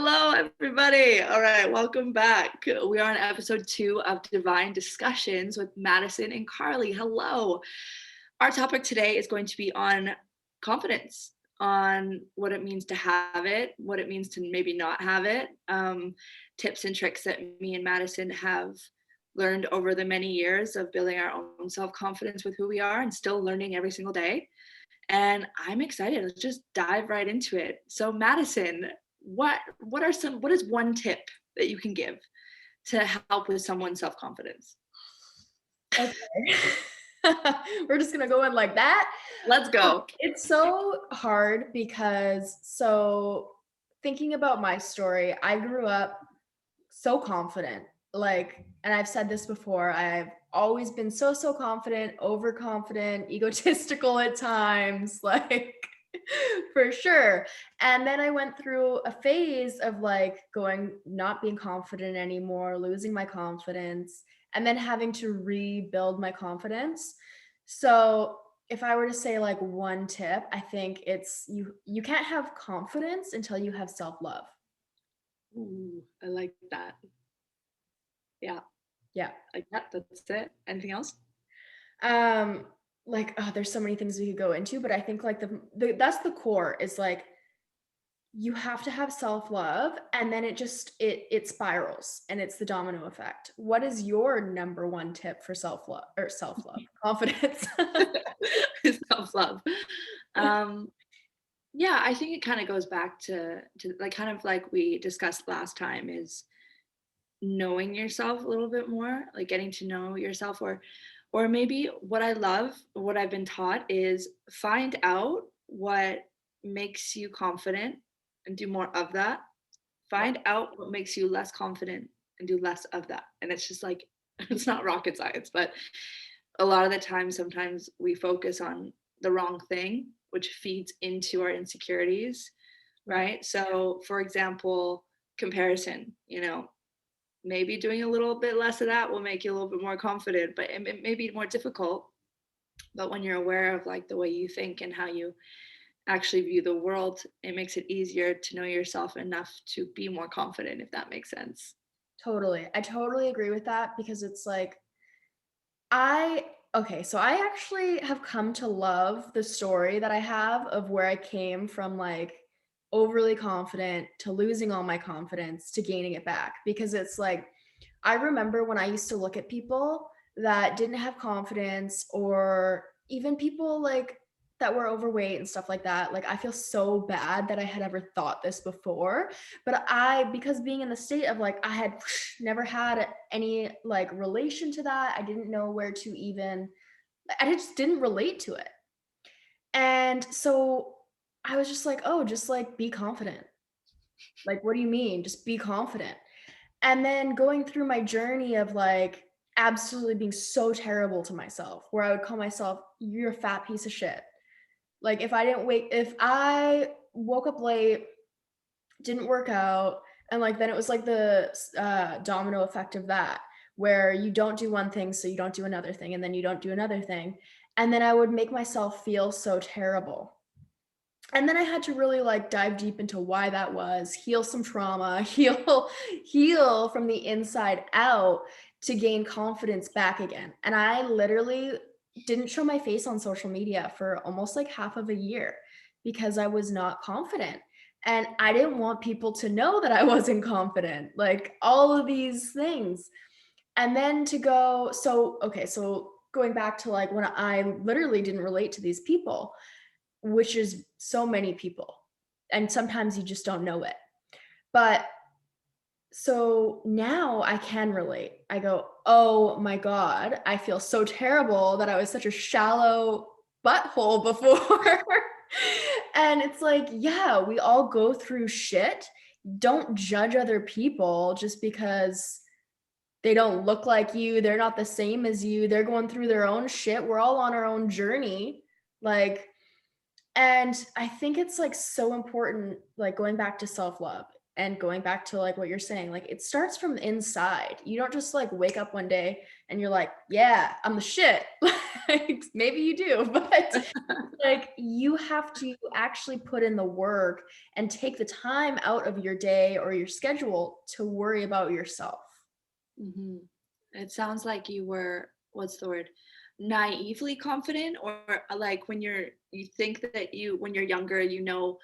Hello, everybody. All right, welcome back. We are on episode 2 of Divine Discussions with Madison and Carly. Hello. Our topic today is going to be on confidence, on what it means to have it, what it means to maybe not have it, tips and tricks that me and Madison have learned over the many years of building our own self-confidence with who we are and still learning every single day. And I'm excited. Let's just dive right into it. So, Madison, what is one tip that you can give to help with someone's self-confidence? Okay. We're just gonna go in like that. Let's go. It's so hard because thinking about my story, I grew up so confident. And I've said this before, I've always been so confident, overconfident, egotistical at times, for sure. And then I went through a phase of not being confident anymore, losing my confidence, and then having to rebuild my confidence. So if I were to say one tip, I think it's you can't have confidence until you have self-love. Ooh, I like that. Yeah, Yeah. like that. That's it. Anything else? There's so many things we could go into, but I think that's the core is you have to have self-love, and then it spirals, and it's the domino effect. What is your number one tip for self-love, confidence? Self-love. Um, yeah, I think it kind of goes back to kind of like we discussed last time, is knowing yourself a little bit more, like getting to know yourself, or maybe what I love, what I've been taught is find out what makes you confident and do more of that. Yeah, Find out what makes you less confident and do less of that. And it's just like it's not rocket science, but a lot of the time sometimes we focus on the wrong thing, which feeds into our insecurities, yeah, right? So for example, comparison, maybe doing a little bit less of that will make you a little bit more confident, but it may be more difficult. But when you're aware of like the way you think and how you actually view the world, it makes it easier to know yourself enough to be more confident, if that makes sense. totally. I totally agree with that because it's I okay, so I actually have come to love the story that I have of where I came from, overly confident to losing all my confidence to gaining it back, because I remember when I used to look at people that didn't have confidence, or even people that were overweight and stuff like that. I feel so bad that I had ever thought this before, but because being in the state of I had never had any relation to that, I didn't know where to even, I just didn't relate to it. And so I was just oh, just be confident. What do you mean? Just be confident. And then going through my journey of absolutely being so terrible to myself, where I would call myself, you're a fat piece of shit. If I woke up late, didn't work out, and then it was the domino effect of that, where you don't do one thing, so you don't do another thing, and then you don't do another thing. And then I would make myself feel so terrible. And then I had to really dive deep into why that was, heal some trauma, heal from the inside out to gain confidence back again. And I literally didn't show my face on social media for almost half of a year because I was not confident. And I didn't want people to know that I wasn't confident, all of these things. And then so going back to when I literally didn't relate to these people, which is so many people. And sometimes you just don't know it. But so now I can relate. I go, oh my God, I feel so terrible that I was such a shallow butthole before. And it's yeah, we all go through shit. Don't judge other people just because they don't look like you. They're not the same as you. They're going through their own shit. We're all on our own journey. And I think it's so important, going back to self-love. And going back to like what you're saying, like it starts from the inside. You don't just like wake up one day and you're like, yeah, I'm the shit. Like maybe you do, but like you have to actually put in the work and take the time out of your day or your schedule to worry about yourself. Hmm. It sounds like you were, what's the word? Naively confident, or like when you think that when you're younger, you know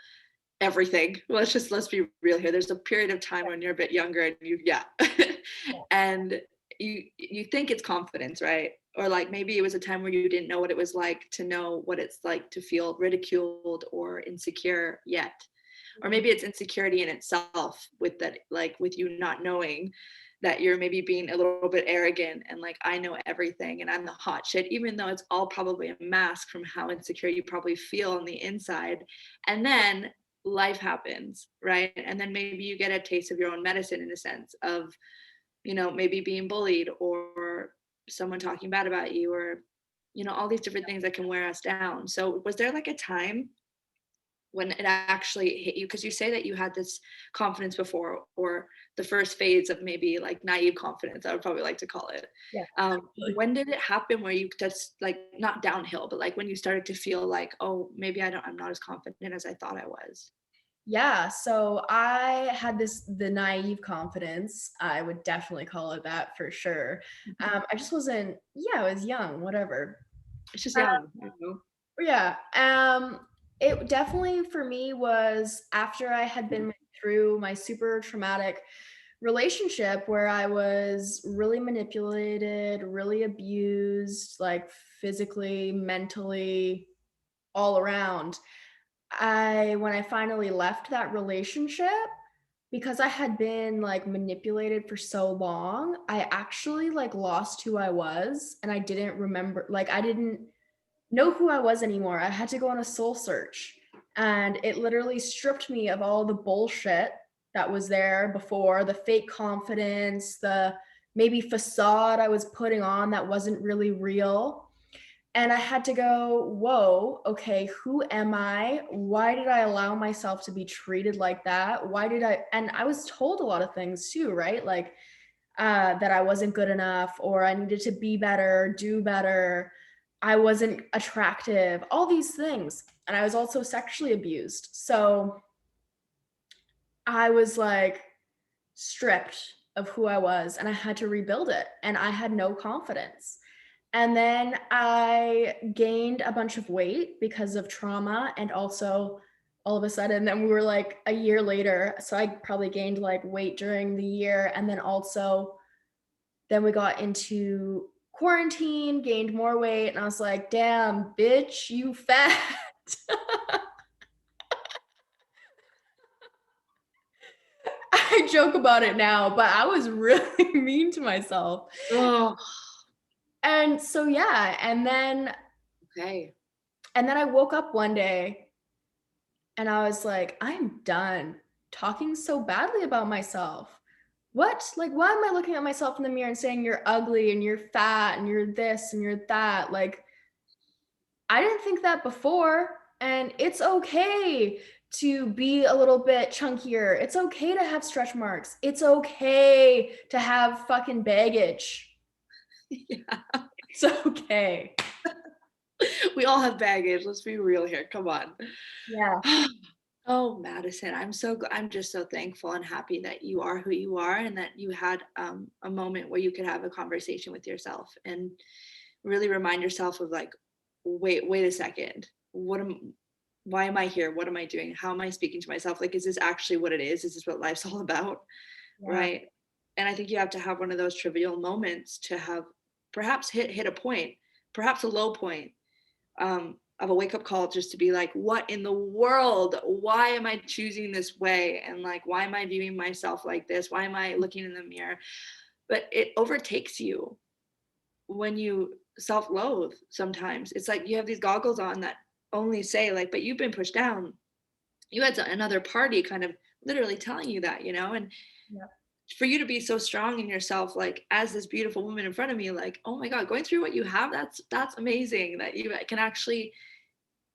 everything. Let's be real here. There's a period of time when you're a bit younger and yeah. Yeah. And you think it's confidence, right? Or like maybe it was a time where you didn't know what it was like to know what it's like to feel ridiculed or insecure yet. Or maybe it's insecurity in itself with that, like with you not knowing that you're maybe being a little bit arrogant and like I know everything and I'm the hot shit, even though it's all probably a mask from how insecure you probably feel on the inside. And then life happens, right? And then maybe you get a taste of your own medicine in a sense of, maybe being bullied or someone talking bad about you, or all these different things that can wear us down. So was there like a time when it actually hit you, because you say that you had this confidence before, or the first phase of maybe like naive confidence, I would probably like to call it. Yeah. When did it happen where you just like, not downhill, but like when you started to feel like, oh, maybe I'm not as confident as I thought I was? Yeah, so I had the naive confidence. I would definitely call it that for sure. I just wasn't, yeah, I was young, whatever. It's just Uh, young. yeah, it definitely for me was after I had been through my super traumatic relationship where I was really manipulated, really abused, like physically, mentally, all around. When I finally left that relationship, because I had been like manipulated for so long, I actually like lost who I was and I didn't remember, like I didn't know who I was anymore. I had to go on a soul search and it literally stripped me of all the bullshit that was there before, the fake confidence, the maybe facade I was putting on that wasn't really real. And I had to go, whoa, okay, who am I? Why did I allow myself to be treated like that? And I was told a lot of things too, right? Like that I wasn't good enough or I needed to be better, do better. I wasn't attractive, all these things. And I was also sexually abused. So I was like stripped of who I was and I had to rebuild it. And I had no confidence. And then I gained a bunch of weight because of trauma and also all of a sudden then we were like a year later. So I probably gained like weight during the year and then we got into quarantine, gained more weight and I was like, "Damn, bitch, you fat." I joke about it now, but I was really mean to myself. Oh, And so yeah, okay. and then I woke up one day and I was like, I'm done talking so badly about myself. What? Like, why am I looking at myself in the mirror and saying you're ugly and you're fat and you're this and you're that? Like, I didn't think that before. And it's okay to be a little bit chunkier. It's okay to have stretch marks. It's okay to have fucking baggage. Yeah. It's okay. We all have baggage. Let's be real here. Come on. Yeah. Oh, Madison, I'm just so thankful and happy that you are who you are and that you had a moment where you could have a conversation with yourself and really remind yourself of like, wait a second. Why am I here? What am I doing? How am I speaking to myself? Like, is this actually what it is? Is this what life's all about? Yeah. Right. And I think you have to have one of those trivial moments to have perhaps hit a point, perhaps a low point, of a wake up call, just to be like, what in the world? Why am I choosing this way? And like, why am I viewing myself like this? Why am I looking in the mirror? But it overtakes you when you self loathe sometimes. It's like you have these goggles on that only say, like, but you've been pushed down. You had another party kind of literally telling you that, and Yeah. for you to be so strong in yourself, like as this beautiful woman in front of me, like, oh my God, going through what you have, that's amazing that you can actually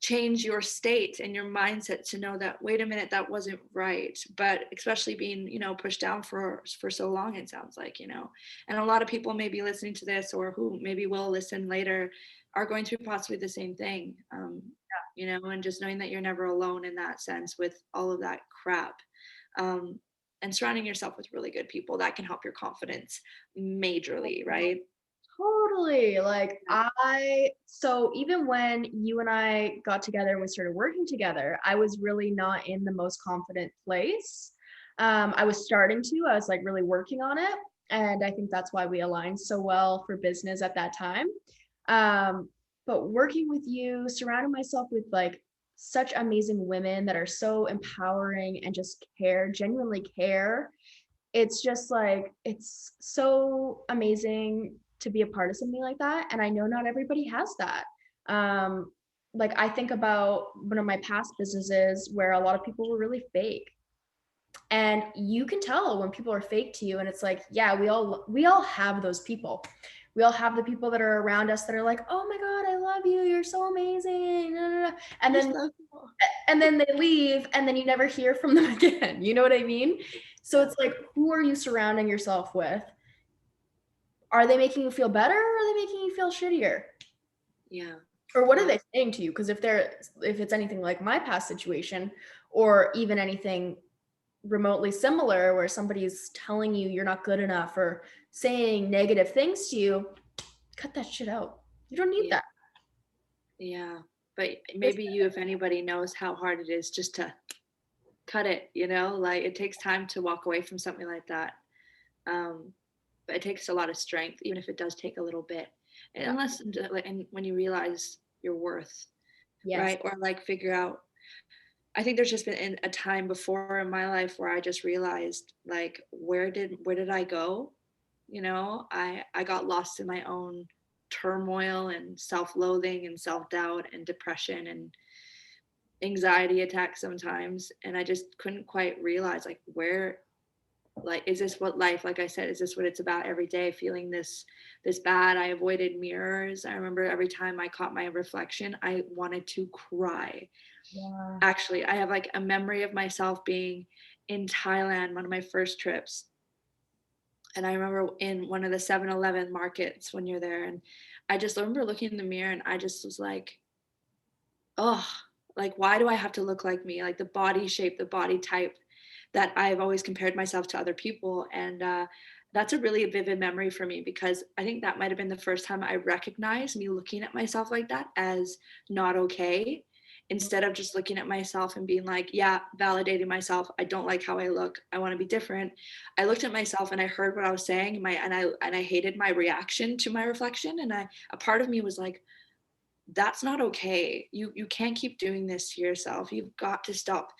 change your state and your mindset to know that, wait a minute, that wasn't right. But especially being, pushed down for so long, it sounds like, and a lot of people may be listening to this, or who maybe will listen later, are going through possibly the same thing. And just knowing that you're never alone in that sense with all of that crap. And surrounding yourself with really good people that can help your confidence majorly, right? Totally. Like Yeah. so even when you and I got together and we started working together, I was really not in the most confident place. I was starting to, I was like really working on it. And I think that's why we aligned so well for business at that time. Um, but working with you, surrounding myself with like such amazing women that are so empowering and just care, genuinely care, it's just like it's so amazing to be a part of something like that, and I know not everybody has that. um like I think about one of my past businesses where a lot of people were really fake, and you can tell when people are fake to you, and it's like, yeah, we all have those people. We all have the people that are around us that are like, oh my god, I love you, you're so amazing, and You're then so cool. they leave, and then you never hear from them again. You know what I mean? So Yeah. it's like, who are you surrounding yourself with? Are they making you feel better, or are they making you feel shittier? Yeah. Or what are Yeah. they saying to you? Because if it's anything like my past situation, or even anything remotely similar where somebody's telling you you're not good enough or saying negative things to you, cut that shit out. You don't need Yeah. that. Yeah. But Just maybe you, if anybody, knows how hard it is just to cut it, like it takes time to walk away from something like that. Um, but it takes a lot of strength, even if it does take a little bit. And yeah. unless, and when you realize your worth, Yes. right? Or like figure out, I think there's just been a time before in my life where I just realized, like, where did I go? I got lost in my own turmoil and self-loathing and self-doubt and depression and anxiety attacks sometimes, and I just couldn't quite realize, like, where, like, is this what life, like I said, is this what it's about every day, feeling this bad? I avoided mirrors. I remember every time I caught my reflection, I wanted to cry. Yeah. Actually, I have like a memory of myself being in Thailand, one of my first trips. And I remember in one of the 7-Eleven markets when you're there. And I just remember looking in the mirror and I just was like, oh, like, why do I have to look like me? Like the body shape, the body type that I've always compared myself to other people. And that's a really vivid memory for me because I think that might have been the first time I recognized me looking at myself like that as not okay. Instead of just looking at myself and being like, yeah, validating myself, I don't like how I look, I want to be different. I looked at myself and I heard what I was saying, and I hated my reaction to my reflection. And a part of me was like, that's not okay. You can't keep doing this to yourself. You've got to stop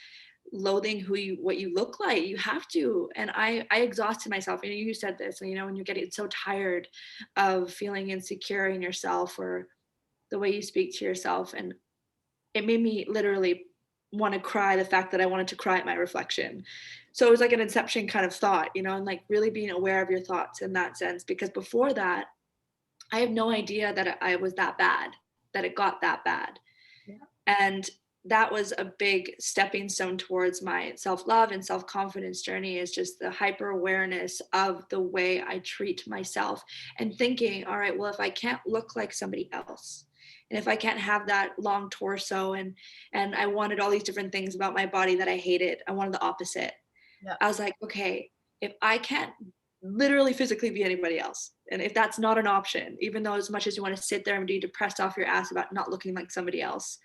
loathing what you look like. You have to. And I exhausted myself. You said this, when you're getting so tired of feeling insecure in yourself or the way you speak to yourself. And it made me literally want to cry, the fact that I wanted to cry at my reflection. So it was like an inception kind of thought, and like really being aware of your thoughts in that sense. Because before that, I have no idea that I was that bad, that it got that bad. Yeah. And that was a big stepping stone towards my self-love and self-confidence journey, is just the hyper awareness of the way I treat myself and thinking, all right, well, if I can't look like somebody else, and if I can't have that long torso, and I wanted all these different things about my body that I hated, I wanted the opposite. Yeah. I was like, okay, if I can't literally physically be anybody else, and if that's not an option, even though as much as you want to sit there and be depressed off your ass about not looking like somebody else,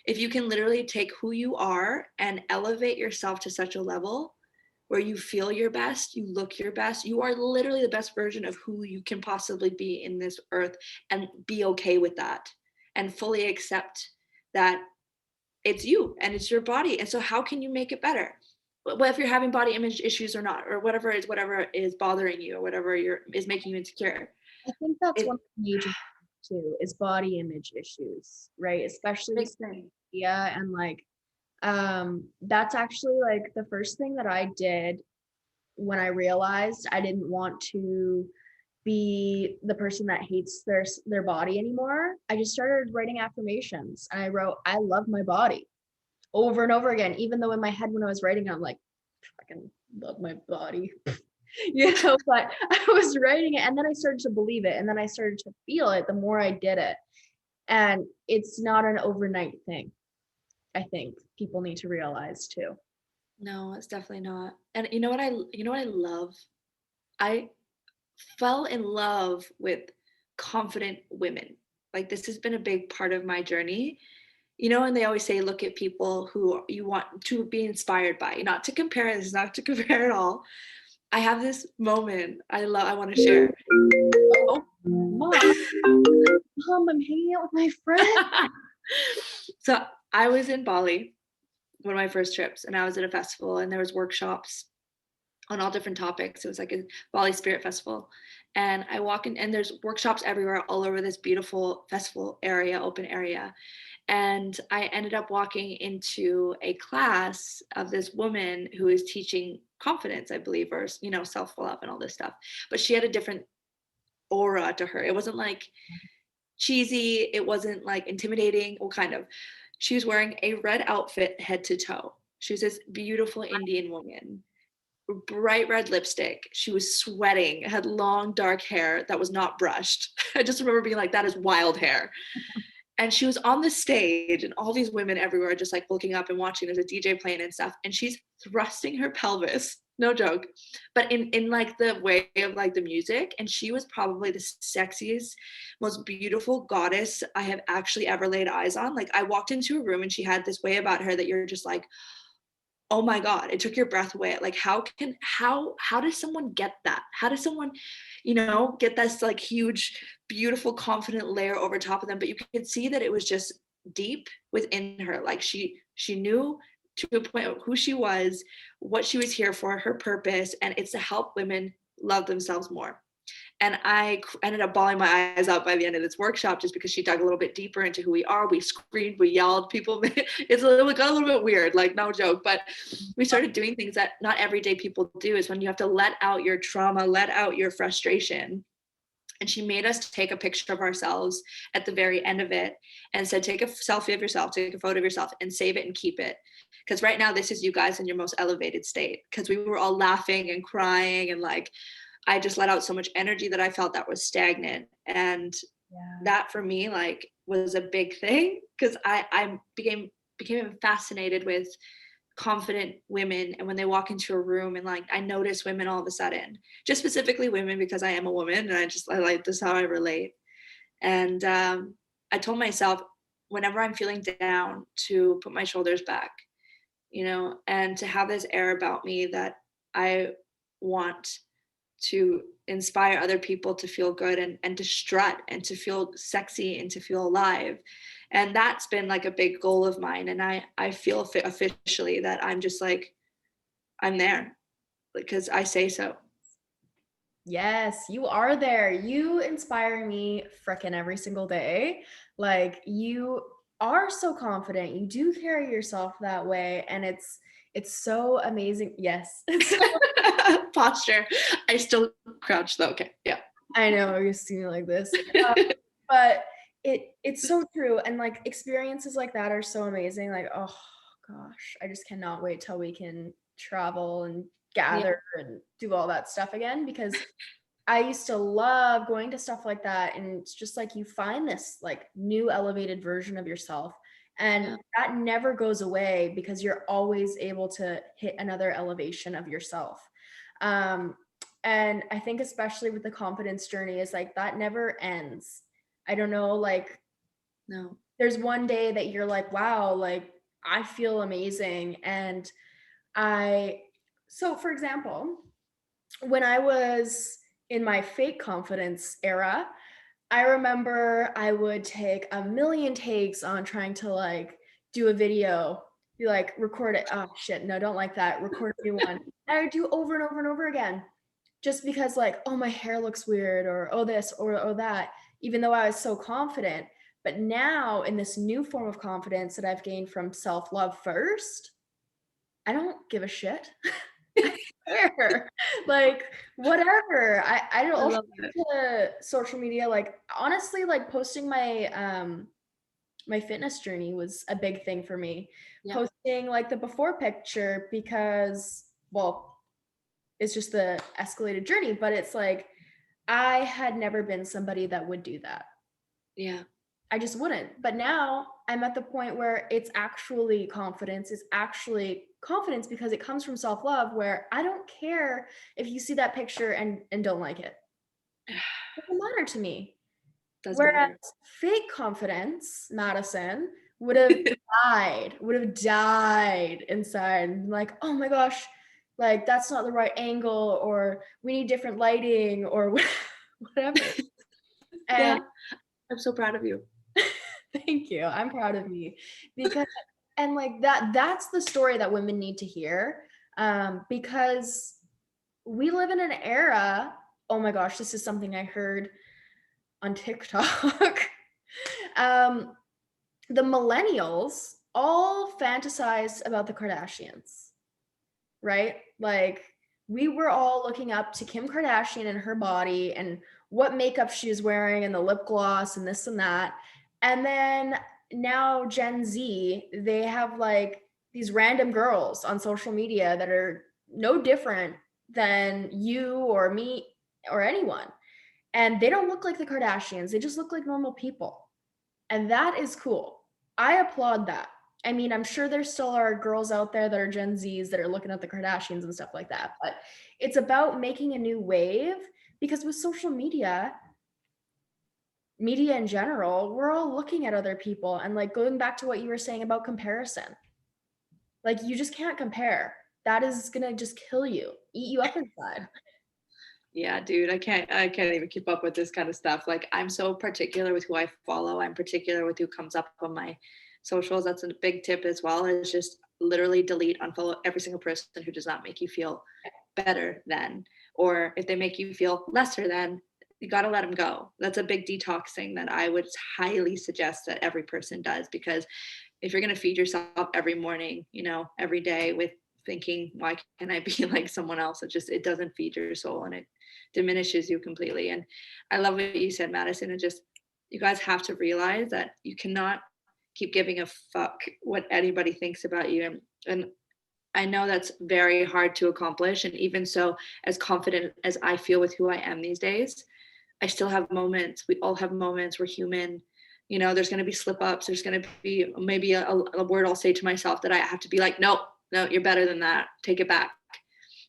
if you can literally take who you are and elevate yourself to such a level where you feel your best, you look your best, you are literally the best version of who you can possibly be in this earth, and be okay with that and fully accept that it's you and it's your body. And so how can you make it better? Well, if you're having body image issues or not, or whatever is bothering you, or whatever is making you insecure. I think that's It, one of the major things too, is body image issues, right? Especially big with thing. media, and like that's actually like the first thing that I did when I realized I didn't want to be the person that hates their body anymore, I just started writing affirmations, and I wrote, "I love my body," over and over again, even though in my head when I was writing, I'm like, "Fucking love my body." But I was writing it, and then I started to believe it, and then I started to feel it the more I did it. And it's not an overnight thing. I think people need to realize too. No, it's definitely not. And you know what I love? I fell in love with confident women. Like this has been a big part of my journey. And they always say look at people who you want to be inspired by, not to compare, this is not to compare at all. I have this moment I want to share. Oh, mom, I'm hanging out with my friend. So I was in Bali, one of my first trips, and I was at a festival and there was workshops on all different topics. It was like a Bali Spirit Festival. And I walk in and there's workshops everywhere all over this beautiful festival area, open area. And I ended up walking into a class of this woman who is teaching confidence, I believe, or self-love and all this stuff. But she had a different aura to her. It wasn't like cheesy, it wasn't like intimidating, well, kind of. She was wearing a red outfit head to toe. She was this beautiful Indian woman, bright red lipstick. She was sweating, had long dark hair that was not brushed. I just remember being like, that is wild hair. And she was on the stage, and all these women everywhere just like looking up and watching. There's a DJ playing and stuff, and she's thrusting her pelvis, no joke, but in like the way of like the music. And she was probably the sexiest, most beautiful goddess I have actually ever laid eyes on. Like I walked into a room and she had this way about her that you're just like, oh my god, it took your breath away. Like how does someone get that? How does someone get this like huge beautiful confident layer over top of them? But you could see that it was just deep within her. Like she knew to a point of who she was, what she was here for, her purpose, and it's to help women love themselves more. And I ended up bawling my eyes out by the end of this workshop just because she dug a little bit deeper into who we are. We screamed, we yelled, people, it got a little bit weird, like no joke. But we started doing things that not everyday people do, is when you have to let out your trauma, let out your frustration. And she made us take a picture of ourselves at the very end of it and said, take a selfie of yourself, take a photo of yourself and save it and keep it. Because right now, this is you guys in your most elevated state. Because we were all laughing and crying and like, I just let out so much energy that I felt that was stagnant. And Yeah. that for me, like, was a big thing because I became fascinated with confident women. And when they walk into a room and like, I notice women all of a sudden, just specifically women because I am a woman and I like, this is how I relate. And I told myself whenever I'm feeling down to put my shoulders back, and to have this air about me that I want to inspire other people to feel good and to strut and to feel sexy and to feel alive. And that's been like a big goal of mine. And I feel officially that I'm just like, I'm there because I say so. Yes, you are there. You inspire me frickin' every single day. Like you are so confident. You do carry yourself that way, and it's so amazing. Yes. Posture. I still crouch though. Okay. Yeah. I know you're seeing like this. But it's so true. And like experiences like that are so amazing. Like, oh gosh, I just cannot wait till we can travel and Yeah. gather and do all that stuff again, because I used to love going to stuff like that, and it's just like you find this like new elevated version of yourself, and Yeah. that never goes away because you're always able to hit another elevation of yourself. Um, and I think especially with the confidence journey is like that never ends. I don't know, like No. there's one day that you're like, wow, like I feel amazing. And I, so for example, when I was in my fake confidence era, I remember I would take a million takes on trying to like do a video, be like, record it. Oh shit, no, don't like that. Record a new one. And I would do over and over and over again. Just because like, oh, my hair looks weird, or oh this or oh that, even though I was so confident. But now in this new form of confidence that I've gained from self-love first, I don't give a shit. I don't care. Like Whatever. I don't I also love it. to social media, like, honestly, like, posting my fitness journey was a big thing for me. Yeah. Posting, like, the before picture because, well, it's just the escalated journey, but it's like, I had never been somebody that would do that. Yeah. I just wouldn't. But now I'm at the point where it's actually confidence. It's actually confidence because it comes from self-love where I don't care if you see that picture and don't like it. It doesn't matter to me. Does Whereas matter. fake confidence, Madison, would have died inside and like, oh my gosh, like that's not the right angle, or we need different lighting, or whatever. And Yeah. I'm so proud of you. thank you. I'm proud of me because and like that's the story that women need to hear. Because we live in an era, oh my gosh, this is something I heard on TikTok. um, the millennials all fantasize about the Kardashians, right? Like we were all looking up to Kim Kardashian and her body and what makeup she was wearing and the lip gloss and this and that. And then now Gen Z, they have like these random girls on social media that are no different than you or me or anyone. And they don't look like the Kardashians. They just look like normal people. And that is cool. I applaud that. I mean, I'm sure there still are girls out there that are Gen Zs that are looking at the Kardashians and stuff like that, but it's about making a new wave because with social media, media in general, we're all looking at other people and like going back to what you were saying about comparison. Like you just can't compare. That is going to just kill you, eat you up inside. Yeah, dude, I can't even keep up with this kind of stuff. Like I'm so particular with who I follow. I'm particular with who comes up on my socials. That's a big tip as well, is just literally delete, unfollow every single person who does not make you feel better than, or if they make you feel lesser than, you got to let them go. That's a big detox thing that I would highly suggest that every person does, because if you're going to feed yourself every morning, every day with thinking, why can't I be like someone else? It doesn't feed your soul, and it diminishes you completely. And I love what you said, Madison. And just, you guys have to realize that you cannot keep giving a fuck what anybody thinks about you. And I know that's very hard to accomplish. And even so, as confident as I feel with who I am these days, I still have moments. We all have moments. We're human. There's going to be slip ups. There's going to be maybe a word I'll say to myself that I have to be like, no, no, you're better than that. Take it back.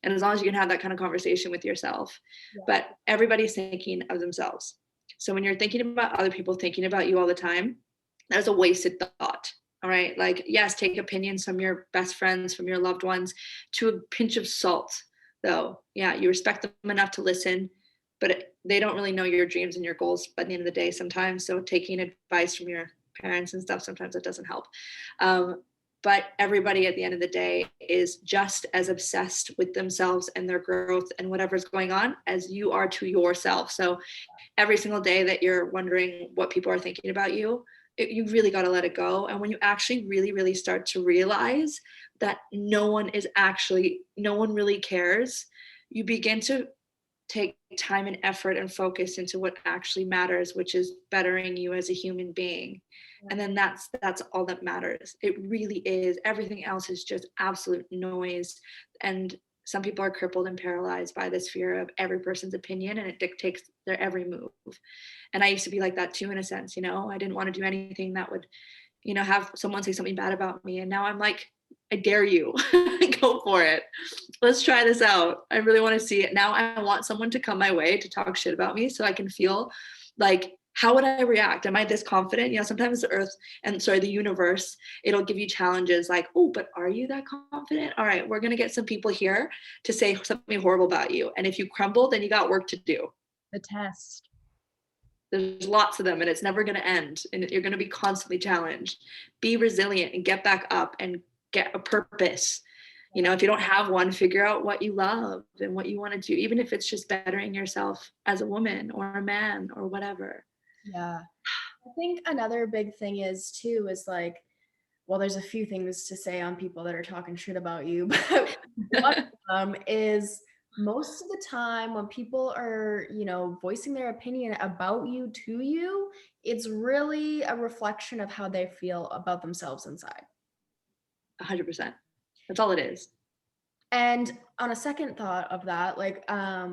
And as long as you can have that kind of conversation with yourself, Yeah. but everybody's thinking of themselves. So when you're thinking about other people thinking about you all the time, that is a wasted thought. All right. Like, yes, take opinions from your best friends, from your loved ones, to a pinch of salt, though. Yeah, you respect them enough to listen, but they don't really know your dreams and your goals by the end of the day sometimes. So taking advice from your parents and stuff, sometimes it doesn't help. But everybody at the end of the day is just as obsessed with themselves and their growth and whatever's going on as you are to yourself. So every single day that you're wondering what people are thinking about you, you really got to let it go. And when you actually really, really start to realize that no one really cares, you begin to take time and effort and focus into what actually matters, which is bettering you as a human being. And then that's all that matters. It really is. Everything else is just absolute noise. And some people are crippled and paralyzed by this fear of every person's opinion, and it dictates their every move. And I used to be like that too, in a sense. I didn't want to do anything that would, have someone say something bad about me. And now I'm like, I dare you. Go for it. Let's try this out. I really want to see it. Now I want someone to come my way to talk shit about me so I can feel like, how would I react? Am I this confident? Sometimes the universe, it'll give you challenges like, oh, but are you that confident? All right, we're going to get some people here to say something horrible about you. And if you crumble, then you got work to do. The test. There's lots of them, and it's never going to end. And you're going to be constantly challenged. Be resilient and get back up and get a purpose. If you don't have one, figure out what you love and what you want to do, even if it's just bettering yourself as a woman or a man or whatever. Yeah. I think another big thing is like, well, there's a few things to say on people that are talking shit about you, but one of them is most of the time when people are, voicing their opinion about you to you, it's really a reflection of how they feel about themselves inside. 100%. That's all it is. And on a second thought of that, like, I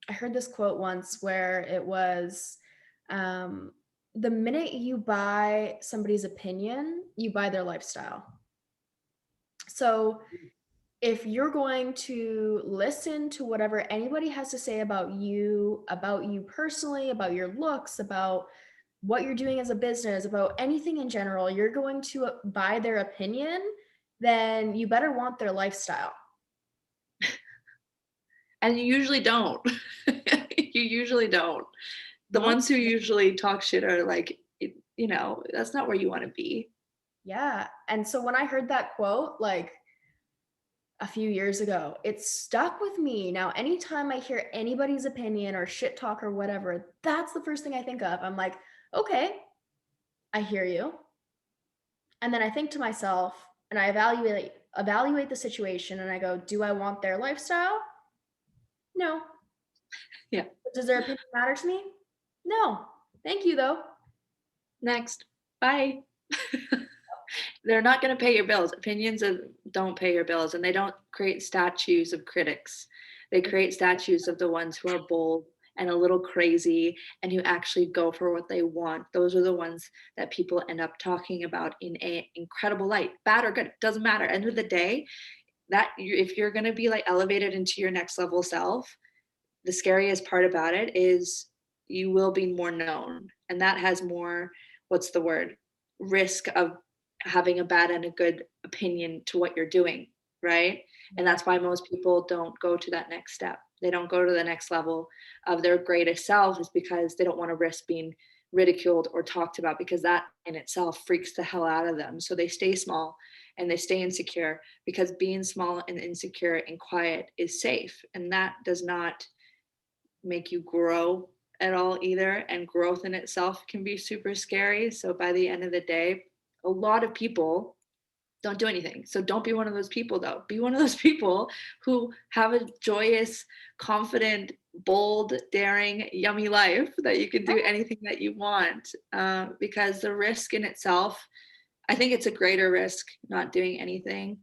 heard this quote once where it was, um, the minute you buy somebody's opinion, you buy their lifestyle. So if you're going to listen to whatever anybody has to say about you personally, about your looks, about what you're doing as a business, about anything in general, you're going to buy their opinion, then you better want their lifestyle. And you usually don't. You usually don't. The No? ones who usually talk shit are like, that's not where you want to be. Yeah. And so when I heard that quote, like a few years ago, it stuck with me. Now, anytime I hear anybody's opinion or shit talk or whatever, that's the first thing I think of. I'm like, okay, I hear you. And then I think to myself and I evaluate the situation and I go, do I want their lifestyle? No. Yeah. Does their opinion matter to me? No. Thank you though. Next. Bye. They're not going to pay your bills. Don't pay your bills, and they don't create statues of critics. They create statues of the ones who are bold and a little crazy and who actually go for what they want. Those are the ones that people end up talking about in an incredible light. Bad or good, doesn't matter. End of the day, if you're going to be like elevated into your next level self, the scariest part about it is you will be more known, and that has more, what's the word, risk of having a bad and a good opinion to what you're doing, right? And Yeah. that's why most people don't go to that next step. They don't go to the next level of their greatest self, is because they don't want to risk being ridiculed or talked about, because that in itself freaks the hell out of them. So they stay small and they stay insecure, because being small and insecure and quiet is safe, and that does not make you grow at all either. And growth in itself can be super scary. So by the end of the day, a lot of people don't do anything. So don't be one of those people, though. Be one of those people who have a joyous, confident, bold, daring, yummy life that you can do anything that you want. Because the risk in itself, I think it's a greater risk not doing anything,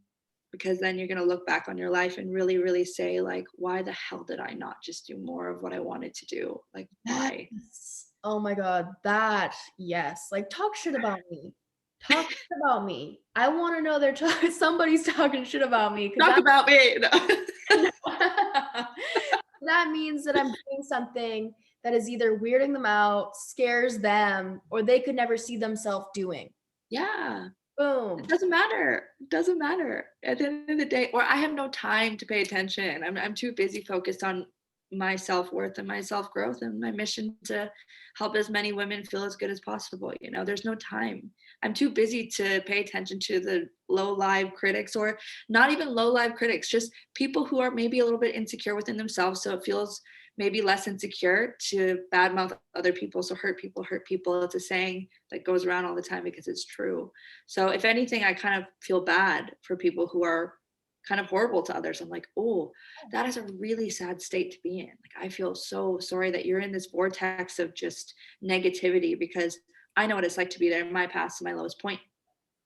because then you're going to look back on your life and really, really say, like, why the hell did I not just do more of what I wanted to do? Like, why? Yes. Oh my God. Yes. Like, talk shit about me. Talk shit about me. I want to know somebody's talking shit about me because Talk about me. No. that means that I'm doing something that is either weirding them out, scares them, or they could never see themselves doing. Yeah. It Boom. doesn't matter. It doesn't matter at the end of the day. Or I have no time to pay attention. I'm too busy focused on my self-worth and my self-growth and my mission to help as many women feel as good as possible. There's no time. I'm too busy to pay attention to the low live critics, or not even low live critics, just people who are maybe a little bit insecure within themselves. So it feels maybe less insecure to badmouth other people. So hurt people hurt people. It's a saying that goes around all the time because it's true. So if anything, I kind of feel bad for people who are kind of horrible to others. I'm like, oh, that is a really sad state to be in. Like, I feel so sorry that you're in this vortex of just negativity, because I know what it's like to be there in my past, and my lowest point.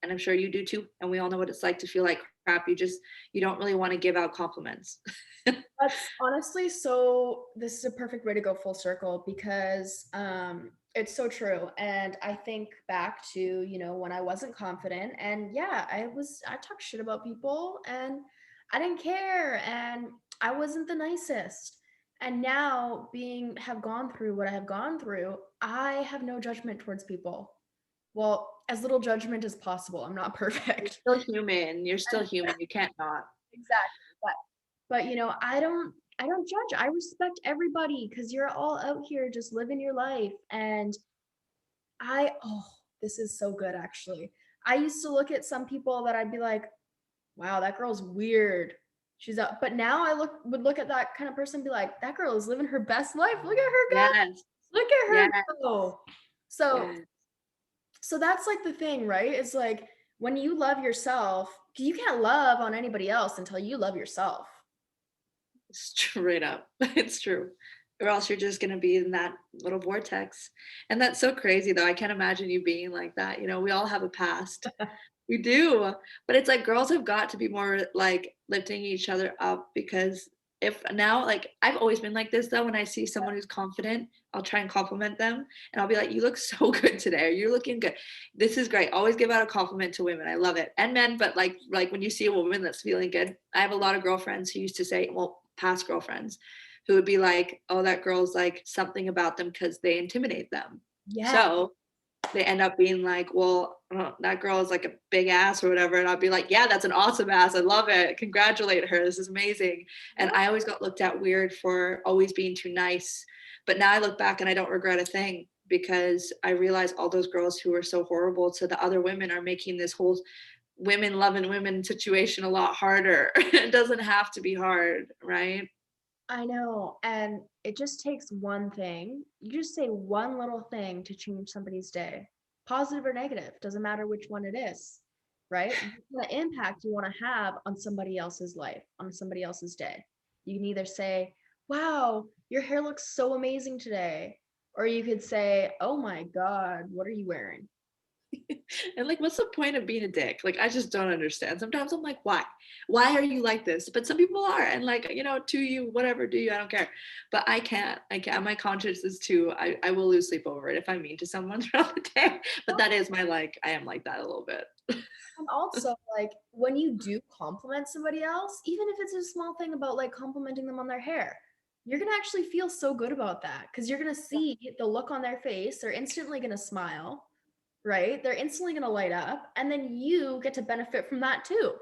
And I'm sure you do too. And we all know what it's like to feel like crap. You don't really want to give out compliments. That's honestly this is a perfect way to go full circle because it's so true. And I think back to, when I wasn't confident and yeah, I talked shit about people and I didn't care and I wasn't the nicest. And now have gone through what I have gone through, I have no judgment towards people. Well, as little judgment as possible. I'm not You're perfect. still human. You're still human. You can't not. Exactly. But I don't judge. I respect everybody because you're all out here just living your life. And oh, this is so good actually. I used to look at some people that I'd be like, wow, that girl's weird. She's up. But now would look at that kind of person and be like, that girl is living her best life. Look at her go. Yes. Look at her Yes. go. So Yes. so that's like the thing, right? It's like when you love yourself, you can't love on anybody else until you love yourself. Straight up. It's true. Or else you're just gonna be in that little vortex. And that's so crazy though. I can't imagine you being like that. You know, we all have a past. We do. But it's like girls have got to be more like lifting each other up because if now, like I've always been like this though, when I see someone who's confident, I'll try and compliment them and I'll be like, you look so good today. Or you're looking good. This is great. Always give out a compliment to women. I love it. And men, but like when you see a woman that's feeling good, I have a lot of girlfriends who used to say, well, past girlfriends who would be like, oh, that girl's like something about them because they intimidate them. Yeah. So they end up being like, well, that girl is like a big ass or whatever. And I'll be like, yeah, that's an awesome ass. I love it. Congratulate her. This is amazing. And Yeah. I always got looked at weird for always being too nice. But now I look back and I don't regret a thing because I realize all those girls who were so horrible to the other women are making this whole women loving women situation a lot harder. It doesn't have to be hard, right? I know. And it just takes one thing. You just say one little thing to change somebody's day, positive or negative, doesn't matter which one it is, right? The impact you want to have on somebody else's life, on somebody else's day. You can either say, wow, your hair looks so amazing today. Or you could say, oh my God, what are you wearing? And like, what's the point of being a dick? Like, I just don't understand. Sometimes I'm like, why? Why are you like this? But some people are, and like, you know, to you, whatever, do you? I don't care. But I can't. I can't. My conscience is too. I will lose sleep over it if I'm mean to someone throughout the day. But that is my like. I am like that a little bit. And also, like, when you do compliment somebody else, even if it's a small thing about like complimenting them on their hair, you're gonna actually feel so good about that because you're gonna see the look on their face. They're instantly gonna smile, right? They're instantly gonna light up, and then you get to benefit from that too.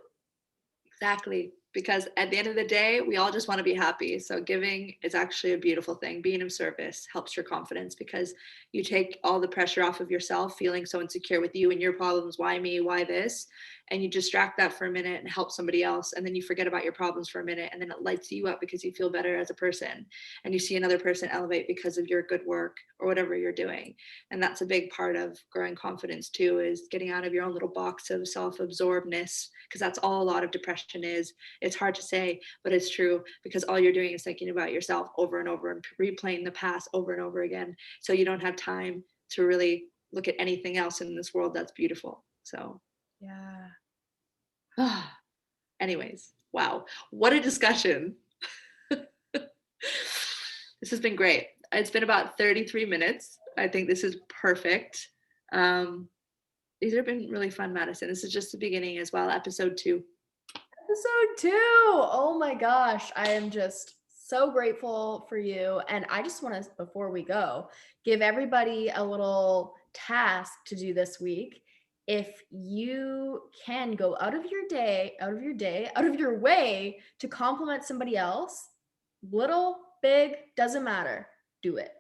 Exactly. Because at the end of the day, we all just want to be happy. So giving is actually a beautiful thing. Being of service helps your confidence because you take all the pressure off of yourself, feeling so insecure with you and your problems. Why me? Why this? And you distract that for a minute and help somebody else. And then you forget about your problems for a minute. And then it lights you up because you feel better as a person. And you see another person elevate because of your good work or whatever you're doing. And that's a big part of growing confidence too, is getting out of your own little box of self-absorbedness, because that's all a lot of depression is. It's hard to say, but it's true because all you're doing is thinking about yourself over and over and replaying the past over and over again. So you don't have time to really look at anything else in this world that's beautiful. So, Yeah. anyways, wow, what a discussion. This has been great. It's been about 33 minutes. I think this is perfect. Um, these have been really fun, Madison. This is just the beginning as well, episode 2. Episode 2. Oh my gosh. I am just so grateful for you. And I just want to, before we go, give everybody a little task to do this week. If you can go out of your day, out of your way to compliment somebody else, little, big, doesn't matter. Do it.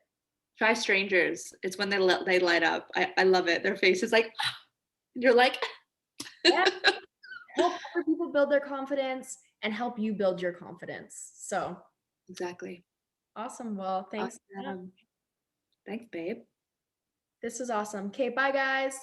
Try strangers. It's when they light up. I love it. Their face is like, you're like, Yeah. Help other people build their confidence and help you build your confidence. So exactly. awesome. Well, thanks. Awesome. Thanks, babe. This was awesome. Okay, bye guys.